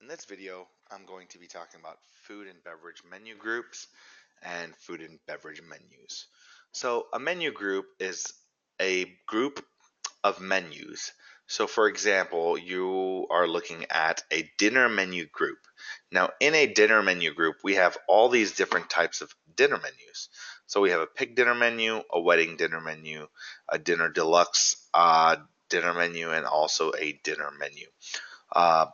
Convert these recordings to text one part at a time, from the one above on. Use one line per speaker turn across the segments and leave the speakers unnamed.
In this video, I'm going to be talking about food and beverage menu groups and food and beverage menus. So, a menu group is a group of menus. So, for example, you are looking at a dinner menu group. Now, in a dinner menu group, we have all these different types of dinner menus. So, we have a pig dinner menu, a wedding dinner menu, a dinner deluxe dinner menu, and also a dinner menu. Uh,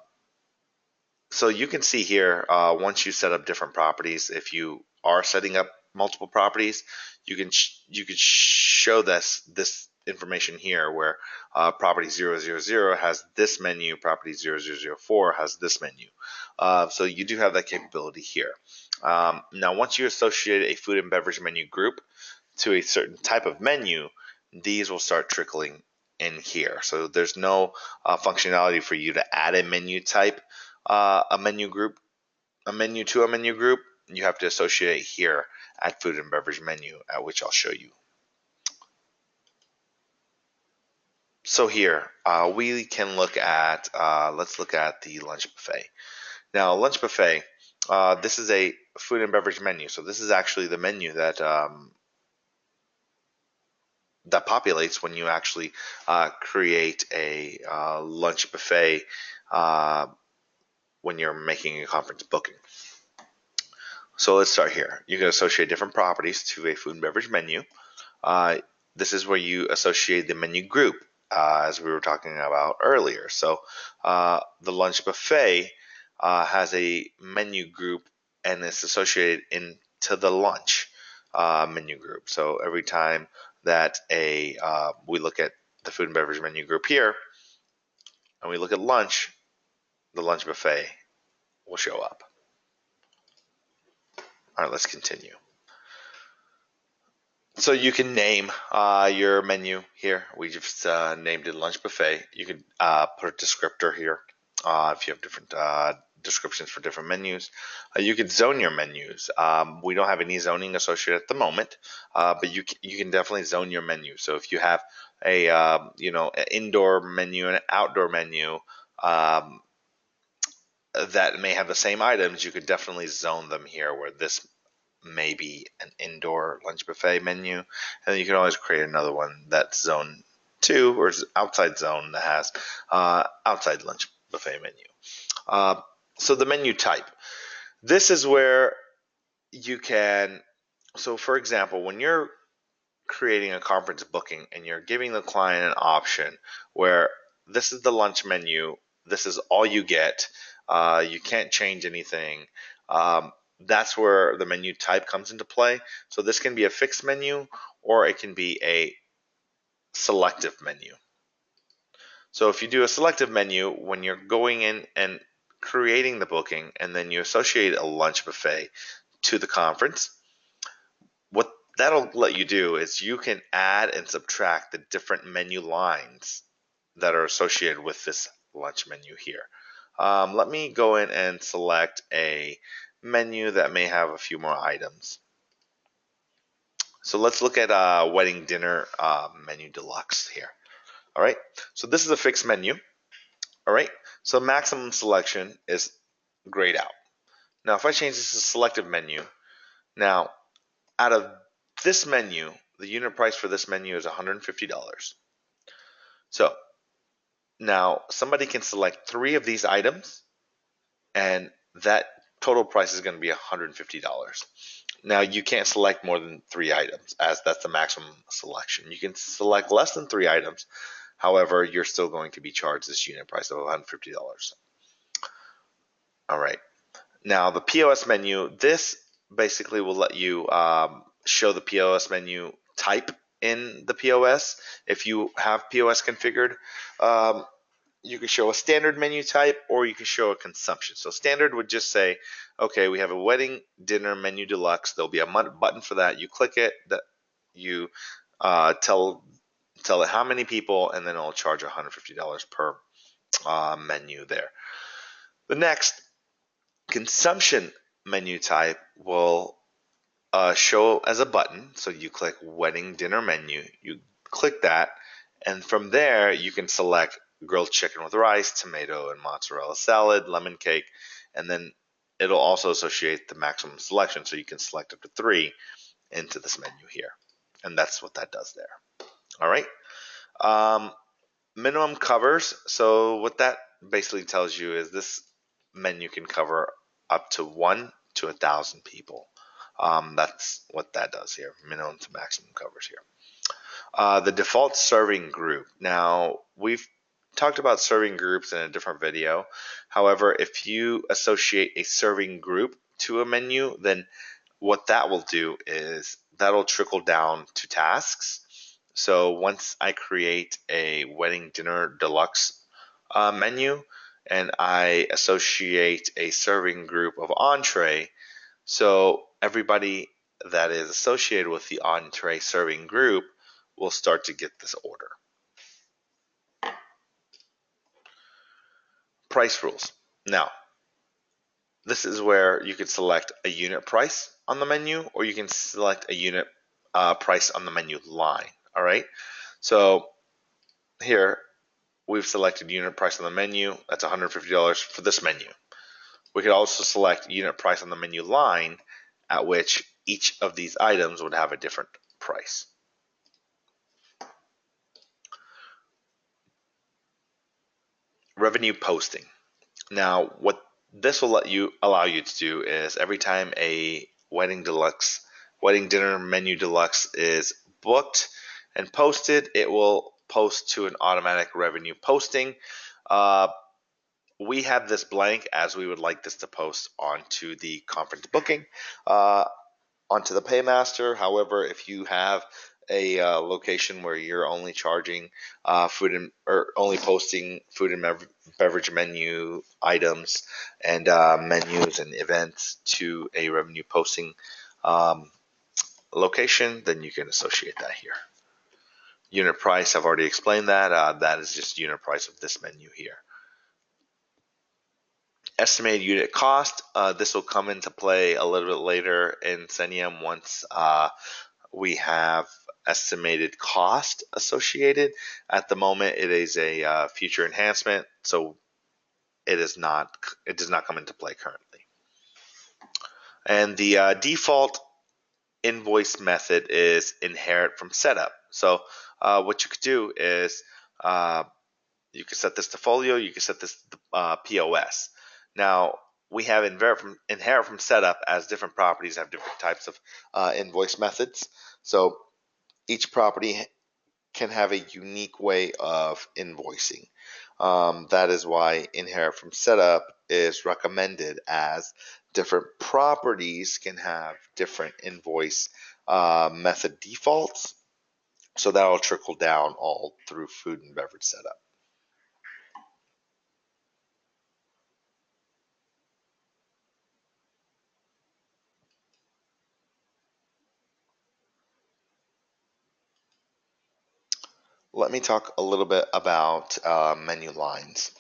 so you can see here, once you set up different properties, if you are setting up multiple properties, you can show this information here where property 000 has this menu, property 0004 has this menu. So you do have that capability here. Now, once you associate a food and beverage menu group to a certain type of menu, these will start trickling in here. So there's no functionality for you to add a menu type, a menu group, a menu to a menu group. You have to associate here at food and beverage menu, at which I'll show you. So here we can look at, let's look at the lunch buffet. Now, lunch buffet, this is a food and beverage menu. So this is actually the menu that that populates when you actually create a lunch buffet when you're making a conference booking. So let's start here. You can associate different properties to a food and beverage menu. Uh, this is where you associate the menu group, as we were talking about earlier. So the lunch buffet has a menu group and it's associated into the lunch menu group. So every time that we look at the food and beverage menu group here, and we look at lunch, the lunch buffet will show up. All right, let's continue. So you can name your menu here. We just named it lunch buffet. You could put a descriptor here if you have different descriptions for different menus. You could zone your menus. We don't have any zoning associated at the moment, but you can definitely zone your menu. So if you have a an indoor menu and an outdoor menu that may have the same items, you could definitely zone them here where this may be an indoor lunch buffet menu, and then you can always create another one that's zone 2 or outside zone that has outside lunch buffet menu. So the menu type. This is where you can, so for example, when you're creating a conference booking and you're giving the client an option where this is the lunch menu, this is all you get, you can't change anything. That's where the menu type comes into play. So this can be a fixed menu or it can be a selective menu. So if you do a selective menu, when you're going in and creating the booking and then you associate a lunch buffet to the conference, what that'll let you do is you can add and subtract the different menu lines that are associated with this lunch menu here. Let me go in and select a menu that may have a few more items. So let's look at wedding dinner menu deluxe here. All right, so this is a fixed menu. All right, so maximum selection is grayed out. Now if I change this to selective menu, now out of this menu, the unit price for this menu is $150. So now somebody can select 3 of these items and that total price is going to be $150. Now you can't select more than 3 items as that's the maximum selection. You can select less than 3 items. However, you're still going to be charged this unit price of $150. All right. Now the POS menu, this basically will let you show the POS menu type in the POS. If you have POS configured, you can show a standard menu type or you can show a consumption. So standard would just say, okay, we have a wedding dinner menu deluxe. There'll be a button for that. You click it, that you tell it how many people, and then it'll charge $150 per menu there. The next consumption menu type will show as a button. So you click wedding dinner menu, you click that, and from there you can select grilled chicken with rice, tomato and mozzarella salad, lemon cake, and then it'll also associate the maximum selection, so you can select up to 3 into this menu here. And that's what that does there. All right. Um, Minimum covers. So what that basically tells you is this menu can cover up to 1 to 1,000 people. That's what that does here. Minimum to maximum covers here. The default serving group. Now, we've talked about serving groups in a different video. However, if you associate a serving group to a menu, then what that will do is that'll trickle down to tasks. So once I create a wedding dinner deluxe menu and I associate a serving group of entree, so everybody that is associated with the entree serving group will start to get this order. Price rules. Now, this is where you could select a unit price on the menu, or you can select a unit price on the menu line. All right. So here we've selected unit price on the menu. That's $150 for this menu. We could also select unit price on the menu line, at which each of these items would have a different price. Revenue posting. Now, what this will allow you to do is every time a wedding dinner menu deluxe is booked and posted, it will post to an automatic revenue posting. We have this blank as we would like this to post onto the conference booking, onto the paymaster. However, if you have a location where you're only charging or only posting food and beverage menu items and menus and events to a revenue posting location, then you can associate that here. Unit price, I've already explained that. That is just unit price of this menu here. Estimated unit cost. This will come into play a little bit later in Senium once we have estimated cost associated. At the moment, it is a future enhancement, so it does not come into play currently. And the default invoice method is inherit from setup. So what you could do is you can set this to folio, you can set this to POS. Now, we have inherit from setup, as different properties have different types of invoice methods. So each property can have a unique way of invoicing. That is why inherit from setup is recommended, as different properties can have different invoice method defaults. So that will trickle down all through food and beverage setup. Let me talk a little bit about menu lines.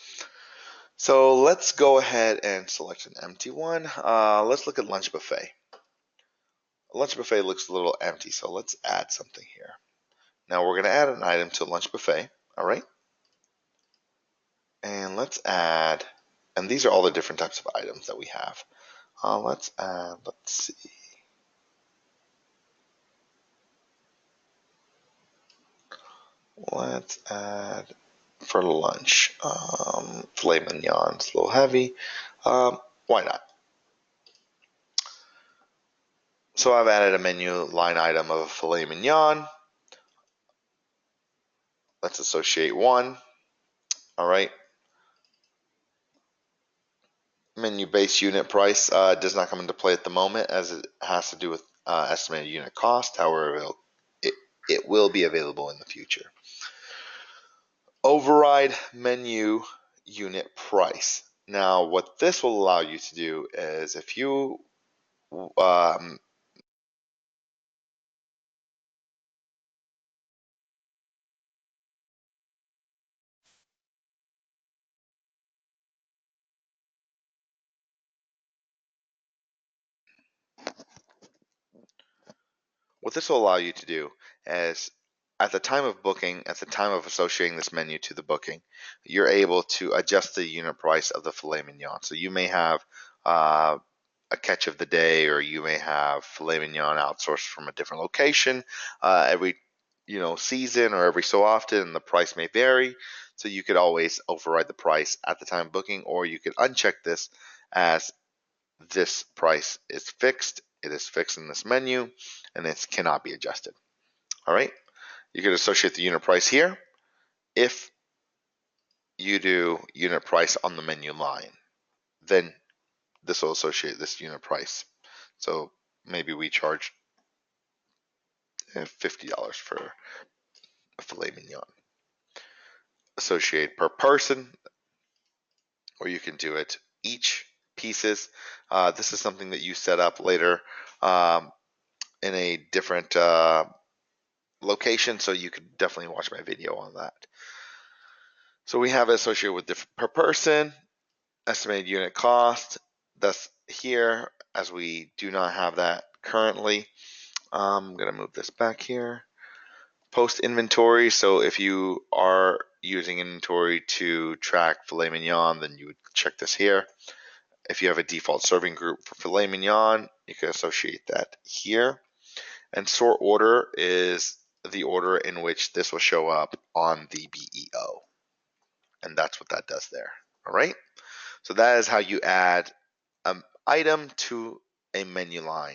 So let's go ahead and select an empty one. Let's look at lunch buffet. Lunch buffet looks a little empty, so let's add something here. Now we're going to add an item to lunch buffet, all right? And let's add, and these are all the different types of items that we have. Let's see. Let's add for lunch, filet mignon. It's a little heavy. Why not? So I've added a menu line item of a filet mignon. Let's associate 1. All right. Menu base unit price does not come into play at the moment, as it has to do with estimated unit cost. However, it will be available in the future. Override menu unit price. Now, what this will allow you to do is, if you what this will allow you to do is at the time of booking, at the time of associating this menu to the booking, you're able to adjust the unit price of the filet mignon. So you may have a catch of the day, or you may have filet mignon outsourced from a different location every season or every so often, and the price may vary. So you could always override the price at the time of booking, or you could uncheck this as this price is fixed. It is fixed in this menu, and it cannot be adjusted. All right. You could associate the unit price here. If you do unit price on the menu line, then this will associate this unit price. So maybe we charge $50 for a filet mignon. Associate per person, or you can do it each pieces. This is something that you set up later in a different location, so you could definitely watch my video on that. So we have it associated with different per person, estimated unit cost. That's here, as we do not have that currently. I'm going to move this back here. Post inventory. So if you are using inventory to track filet mignon, then you would check this here. If you have a default serving group for filet mignon, you can associate that here. And sort order is the order in which this will show up on the BEO. And that's what that does there. All right. So that is how you add an item to a menu line.